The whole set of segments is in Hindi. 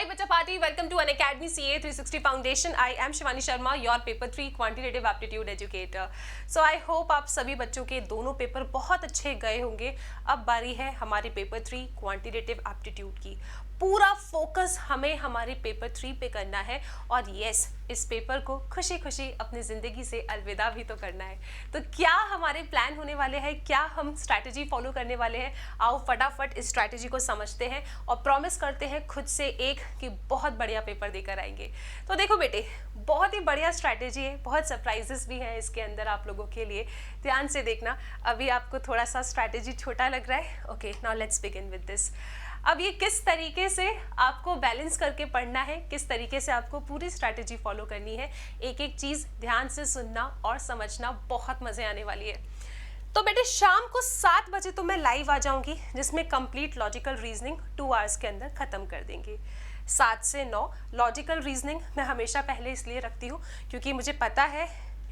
Hi Bacha Party, welcome to Unacademy CA 360 Foundation. I am Shivani Sharma, your paper 3 quantitative aptitude educator. So I hope आप सभी बच्चों के दोनों पेपर बहुत अच्छे गए होंगे. अब बारी है हमारे पेपर 3 क्वांटिटेटिव एप्टीट्यूड की. पूरा फोकस हमें हमारे पेपर 3 पे करना है और यस, इस पेपर को खुशी खुशी अपनी ज़िंदगी से अलविदा भी तो करना है. तो क्या हमारे प्लान होने वाले हैं, क्या हम स्ट्रैटेजी फॉलो करने वाले हैं? आओ फटाफट इस स्ट्रैटेजी को समझते हैं और प्रॉमिस करते हैं खुद से एक कि बहुत बढ़िया पेपर देकर आएंगे. तो देखो बेटे, बहुत ही बढ़िया स्ट्रैटेजी है, बहुत सरप्राइजेस भी हैं इसके अंदर आप लोगों के लिए. ध्यान से देखना. अभी आपको थोड़ा सा स्ट्रैटेजी छोटा लग रहा है. Okay, now let's begin with this. अब ये किस तरीके से आपको बैलेंस करके पढ़ना है, किस तरीके से आपको पूरी स्ट्रैटेजी फॉलो करनी है, एक एक चीज़ ध्यान से सुनना और समझना, बहुत मज़े आने वाली है. तो बेटे शाम को 7 बजे तो मैं लाइव आ जाऊंगी, जिसमें कंप्लीट लॉजिकल रीजनिंग 2 आवर्स के अंदर ख़त्म कर देंगे. 7 से 9 लॉजिकल रीजनिंग मैं हमेशा पहले इसलिए रखती हूँ क्योंकि मुझे पता है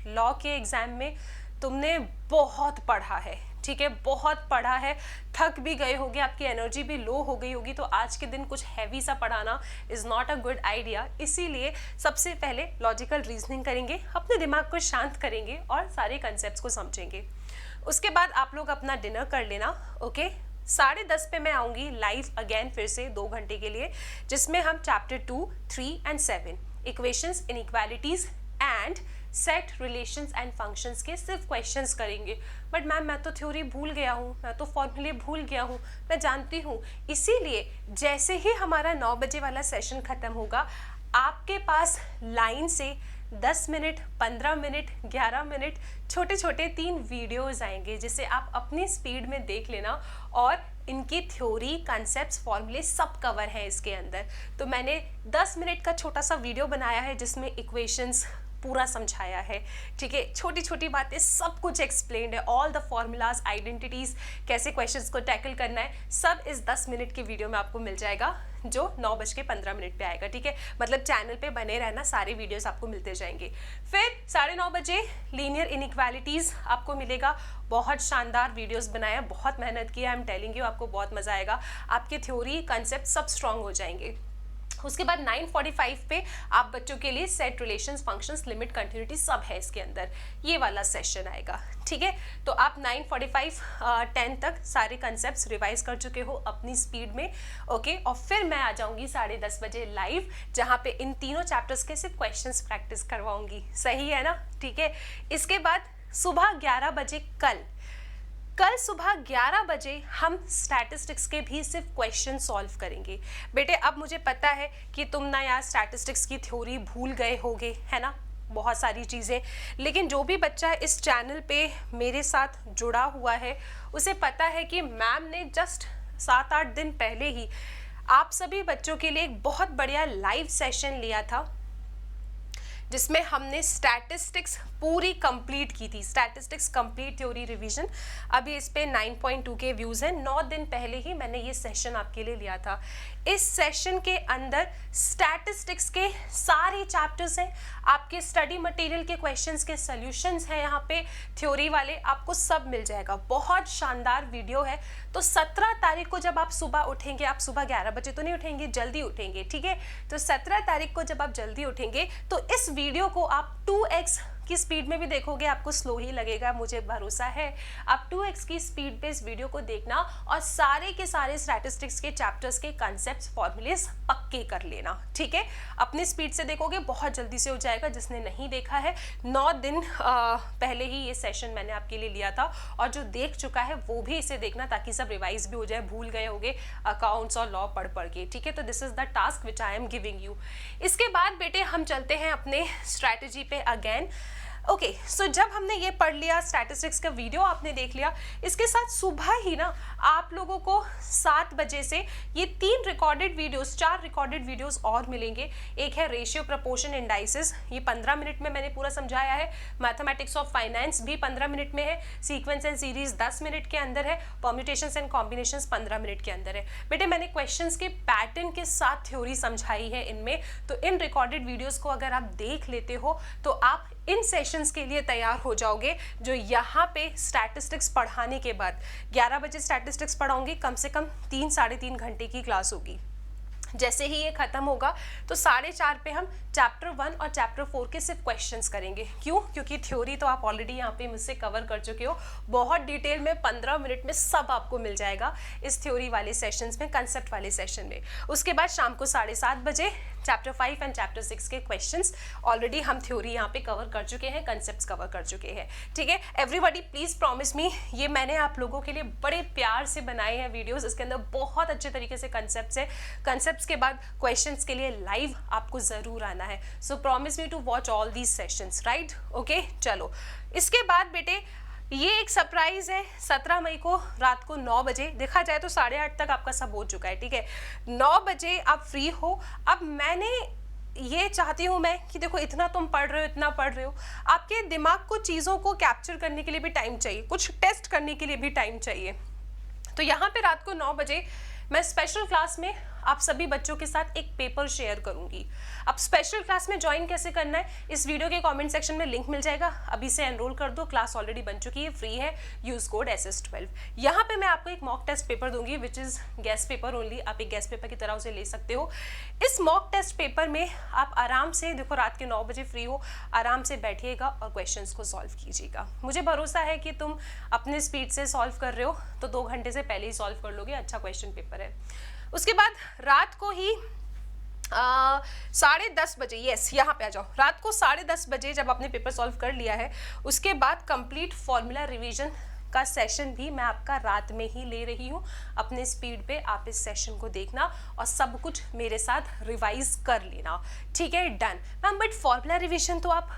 लॉ के एग्ज़ाम में तुमने बहुत पढ़ा है, ठीक है, बहुत पढ़ा है, थक भी गए होगे, आपकी एनर्जी भी लो हो गई होगी, तो आज के दिन कुछ हैवी सा पढ़ाना is not a good idea. इसीलिए सबसे पहले लॉजिकल रीजनिंग करेंगे, अपने दिमाग को शांत करेंगे और सारे कंसेप्ट्स को समझेंगे. उसके बाद आप लोग अपना डिनर कर लेना. ओके, 10:30 पे मैं आऊँगी लाइव अगेन फिर से 2 घंटे के लिए, जिसमें हम chapter 2, 3 and 7 equations, inequalities and set relations and functions के सिर्फ क्वेश्चंस करेंगे. बट मैम मैं तो थ्योरी भूल गया हूँ, मैं तो फॉर्मूले भूल गया हूँ, मैं जानती हूँ. इसीलिए जैसे ही हमारा 9 बजे वाला सेशन ख़त्म होगा, आपके पास लाइन से 10 मिनट, 15 मिनट, 11 मिनट छोटे छोटे 3 वीडियोज़ आएंगे, जिसे आप अपनी स्पीड में देख लेना और इनकी थ्योरी, कॉन्सेप्ट्स, फॉर्मूले सब कवर है इसके अंदर. तो मैंने 10 मिनट का छोटा सा वीडियो बनाया है जिसमें इक्वेशंस पूरा समझाया है, ठीक है, छोटी छोटी बातें सब कुछ एक्सप्लेन्ड है, ऑल द फॉर्मूलाज, आइडेंटिटीज़, कैसे क्वेश्चंस को टैकल करना है, सब इस 10 मिनट की वीडियो में आपको मिल जाएगा जो 9:15 पे आएगा. ठीक है, मतलब चैनल पे बने रहना, सारे वीडियोस आपको मिलते जाएंगे. फिर 9:30 बजे लीनियर इनइक्वालिटीज़ आपको मिलेगा. बहुत शानदार वीडियोस बनाया, बहुत मेहनत की है, आई एम टेलिंग यू, आपको बहुत मज़ा आएगा, आपके थ्योरी कंसेप्ट सब स्ट्रॉन्ग हो जाएंगे. उसके बाद 9:45 पे आप बच्चों के लिए set, relations, functions, limit, continuity सब है इसके अंदर, ये वाला सेशन आएगा. ठीक है, तो आप 9:45 10 तक सारे कंसेप्ट्स रिवाइज कर चुके हो अपनी स्पीड में. ओके, और फिर मैं आ जाऊंगी 10:30 बजे लाइव, जहाँ पे इन तीनों चैप्टर्स के सिर्फ क्वेश्चंस प्रैक्टिस करवाऊंगी. सही है ना? ठीक है. इसके बाद सुबह 11 बजे कल सुबह 11 बजे हम स्टैटिस्टिक्स के भी सिर्फ क्वेश्चन सॉल्व करेंगे. बेटे अब मुझे पता है कि तुम ना यार स्टैटिस्टिक्स की थ्योरी भूल गए होगे, है ना, बहुत सारी चीज़ें, लेकिन जो भी बच्चा इस चैनल पे मेरे साथ जुड़ा हुआ है उसे पता है कि मैम ने जस्ट 7-8 दिन पहले ही आप सभी बच्चों के लिए एक बहुत बढ़िया लाइव सेशन लिया था, जिसमें हमने स्टैटिस्टिक्स पूरी कंप्लीट की थी. स्टैटिस्टिक्स कंप्लीट थ्योरी रिवीजन, अभी इस पे 9.2 के व्यूज़ हैं. 9 दिन पहले ही मैंने ये सेशन आपके लिए लिया था. इस सेशन के अंदर स्टैटिस्टिक्स के सारे चैप्टर्स हैं, आपके स्टडी मटेरियल के क्वेश्चंस के सॉल्यूशंस हैं, यहाँ पे थ्योरी वाले आपको सब मिल जाएगा. बहुत शानदार वीडियो है. तो 17 तारीख को जब आप सुबह उठेंगे, आप सुबह 11 बजे तो नहीं उठेंगे, जल्दी उठेंगे, ठीक है. तो 17 तारीख को जब आप जल्दी उठेंगे तो इस वीडियो को आप 2x की स्पीड में भी देखोगे, आपको स्लो ही लगेगा, मुझे भरोसा है. आप 2x की स्पीड पे इस वीडियो को देखना और सारे के सारे स्टैटिस्टिक्स के चैप्टर्स के कॉन्सेप्ट्स, फॉर्मूलेस पक्के कर लेना. ठीक है, अपनी स्पीड से देखोगे, बहुत जल्दी से हो जाएगा. जिसने नहीं देखा है, 9 दिन पहले ही ये सेशन मैंने आपके लिए लिया था, और जो देख चुका है वो भी इसे देखना ताकि सब रिवाइज भी हो जाए, भूल गए होगे अकाउंट्स और लॉ पढ़ के. ठीक है, तो this is the task which I am giving you. इसके बाद बेटे हम चलते हैं अपने स्ट्रैटेजी पे अगेन. ओके, सो जब हमने ये पढ़ लिया, स्टैटिस्टिक्स का वीडियो आपने देख लिया, इसके साथ सुबह ही ना आप लोगों को 7 बजे से ये 3 रिकॉर्डेड वीडियोस, 4 रिकॉर्डेड वीडियोस और मिलेंगे. एक है रेशियो, प्रपोर्शन, इंडाइसेस, ये 15 मिनट में मैंने पूरा समझाया है. मैथमेटिक्स ऑफ फाइनेंस भी 15 मिनट में है. सीक्वेंस एंड सीरीज 10 मिनट के अंदर है. परम्यूटेशंस एंड कॉम्बिनेशंस 15 मिनट के अंदर है. बेटे मैंने क्वेश्चंस के पैटर्न के साथ थ्योरी समझाई है इनमें, तो इन रिकॉर्डेड वीडियोस को अगर आप देख लेते हो तो आप इन सेशंस के लिए तैयार हो जाओगे, जो यहाँ पे स्टैटिस्टिक्स पढ़ाने के बाद 11 बजे स्टैटिस्टिक्स पढ़ाऊंगी, कम से कम 3-3.5 घंटे की क्लास होगी. जैसे ही ये खत्म होगा तो 4:30 पे हम चैप्टर 1 और चैप्टर 4 के सिर्फ क्वेश्चंस करेंगे। क्यों? क्योंकि थ्योरी तो आप ऑलरेडी यहाँ पे मुझसे कवर कर चुके हो बहुत डिटेल में, 15 मिनट में सब आपको मिल जाएगा इस थ्योरी वाले सेशंस में, कंसेप्ट वाले सेशन में। उसके बाद शाम को 7:30 बजे चैप्टर 5 एंड चैप्टर 6 के क्वेश्चंस। ऑलरेडी हम थ्योरी यहाँ पे कवर कर चुके हैं, कंसेप्ट कवर कर चुके हैं, ठीक है। एवरीबॉडी प्लीज प्रॉमिस मी, ये मैंने आप लोगों के लिए बड़े प्यार से बनाए हैं वीडियोस, इसके अंदर बहुत अच्छे तरीके से कंसेप्ट्स है। कंसेप्ट्स के बाद क्वेश्चंस के लिए लाइव आपको जरूर आना है। So promise me to watch all these sessions, right? Okay, चलो इसके बाद बेटे ये एक सरप्राइज है। 17 मई को रात को 9 बजे, देखा जाए तो 8:30 तक आपका सब हो चुका है, ठीक है। 9 बजे आप फ्री हो। अब मैंने ये चाहती हूँ मैं कि देखो इतना तुम पढ़ रहे हो, इतना पढ़ रहे हो, आपके दिमाग को चीज़ों को कैप्चर करने के लिए भी टाइम चाहिए, कुछ टेस्ट करने के लिए भी टाइम चाहिए। तो यहाँ पे रात को 9 बजे मैं स्पेशल क्लास में आप सभी बच्चों के साथ एक पेपर शेयर करूंगी। अब स्पेशल क्लास में ज्वाइन कैसे करना है, इस वीडियो के कमेंट सेक्शन में लिंक मिल जाएगा, अभी से एनरोल कर दो। क्लास ऑलरेडी बन चुकी है, फ्री है, यूज कोड SS12। यहाँ पे मैं आपको एक मॉक टेस्ट पेपर दूंगी which is guest paper only, आप एक गेस्ट पेपर की तरह उसे ले सकते हो। इस मॉक टेस्ट पेपर में आप आराम से, देखो रात के 9 बजे फ्री हो, आराम से बैठिएगा और क्वेश्चंस को सॉल्व कीजिएगा। मुझे भरोसा है कि तुम अपने स्पीड से सॉल्व कर रहे हो तो 2 घंटे से पहले ही सॉल्व कर लोगे, अच्छा क्वेश्चन पेपर है। उसके बाद रात को ही 10:30 बजे, यस यहाँ पे आ जाओ, रात को 10:30 बजे जब आपने पेपर सॉल्व कर लिया है, उसके बाद कंप्लीट फॉर्मूला रिवीजन का सेशन भी मैं आपका रात में ही ले रही हूँ। अपने स्पीड पे आप इस सेशन को देखना और सब कुछ मेरे साथ रिवाइज कर लेना, ठीक है? Done ma'am, but formula revision तो आप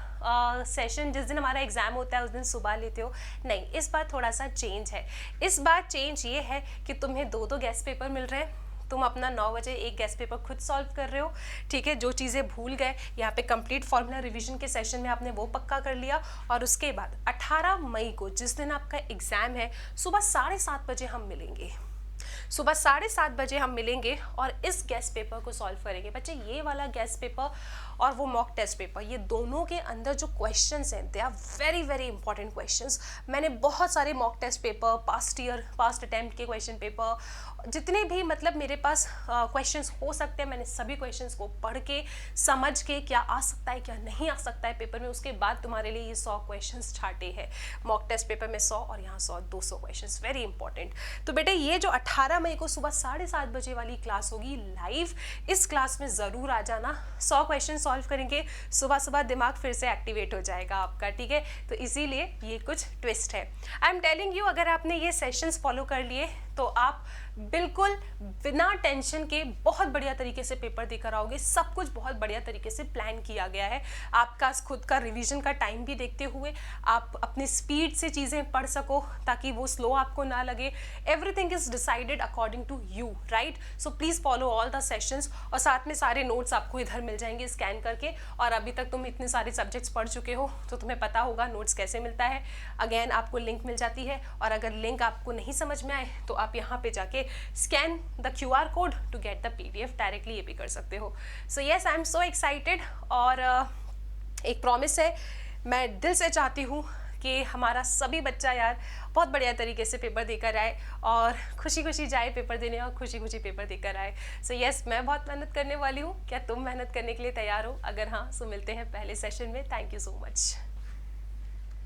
सेशन जिस दिन हमारा एग्जाम होता है उस दिन सुबह लेते हो। नहीं, इस बार थोड़ा सा चेंज है। इस बार चेंज ये है कि तुम्हें 2 गेस्ट पेपर मिल रहे हैं, तुम अपना 9 बजे एक गेस्ट पेपर खुद सॉल्व कर रहे हो, ठीक है। जो चीज़ें भूल गए यहाँ पे कंप्लीट फॉर्मूला रिवीजन के सेशन में आपने वो पक्का कर लिया। और उसके बाद 18 मई को जिस दिन आपका एग्जाम है, सुबह 7:30 बजे हम मिलेंगे। सुबह 7:30 बजे हम मिलेंगे और इस गेस्ट पेपर को सॉल्व करेंगे। बच्चे ये वाला गेस्ट पेपर और वो मॉक टेस्ट पेपर, ये दोनों के अंदर जो क्वेश्चंस हैं they are very very important questions. मैंने बहुत सारे mock test paper, past attempt के क्वेश्चन पेपर, जितने भी मतलब मेरे पास क्वेश्चंस हो सकते हैं, मैंने सभी क्वेश्चंस को पढ़ के समझ के क्या आ सकता है क्या नहीं आ सकता है पेपर में, उसके बाद तुम्हारे लिए ये 100 क्वेश्चंस छाटे हैं। मॉक टेस्ट पेपर में 100 और यहाँ 200 क्वेश्चंस, वेरी इंपॉर्टेंट। तो बेटे ये जो 18 मई को सुबह 7:30 बजे वाली क्लास होगी लाइव, इस क्लास में ज़रूर आ जाना। 100 क्वेश्चन सॉल्व करेंगे, सुबह सुबह दिमाग फिर से एक्टिवेट हो जाएगा आपका, ठीक है। तो इसीलिए ये कुछ ट्विस्ट है। आई एम टेलिंग यू, अगर आपने ये सेशंस फॉलो कर लिए तो आप बिल्कुल बिना टेंशन के बहुत बढ़िया तरीके से पेपर देकर आओगे। सब कुछ बहुत बढ़िया तरीके से प्लान किया गया है। आपका खुद का रिवीजन का टाइम भी देखते हुए आप अपनी स्पीड से चीज़ें पढ़ सको ताकि वो स्लो आपको ना लगे। Everything is decided according to you, right? So please follow all the sessions और साथ में सारे नोट्स आपको इधर मिल जाएंगे स्कैन करके। और अभी तक तुम इतने सारे सब्जेक्ट्स पढ़ चुके हो तो तुम्हें पता होगा नोट्स कैसे मिलता है। अगेन आपको लिंक मिल जाती है और अगर लिंक आपको नहीं समझ में आए तो आप यहाँ पे जाके scan the QR code to get the PDF, directly ये भी कर सकते हो। So yes, I am so excited. और एक प्रॉमिस है, मैं दिल से चाहती हूँ कि हमारा सभी बच्चा यार बहुत बढ़िया तरीके से पेपर देकर आए और खुशी खुशी जाए पेपर देने और खुशी खुशी पेपर देकर आए। सो यस, मैं बहुत मेहनत करने वाली हूँ। क्या तुम मेहनत करने के लिए तैयार हो? अगर हाँ, सो मिलते हैं पहले सेशन में। Thank you so much.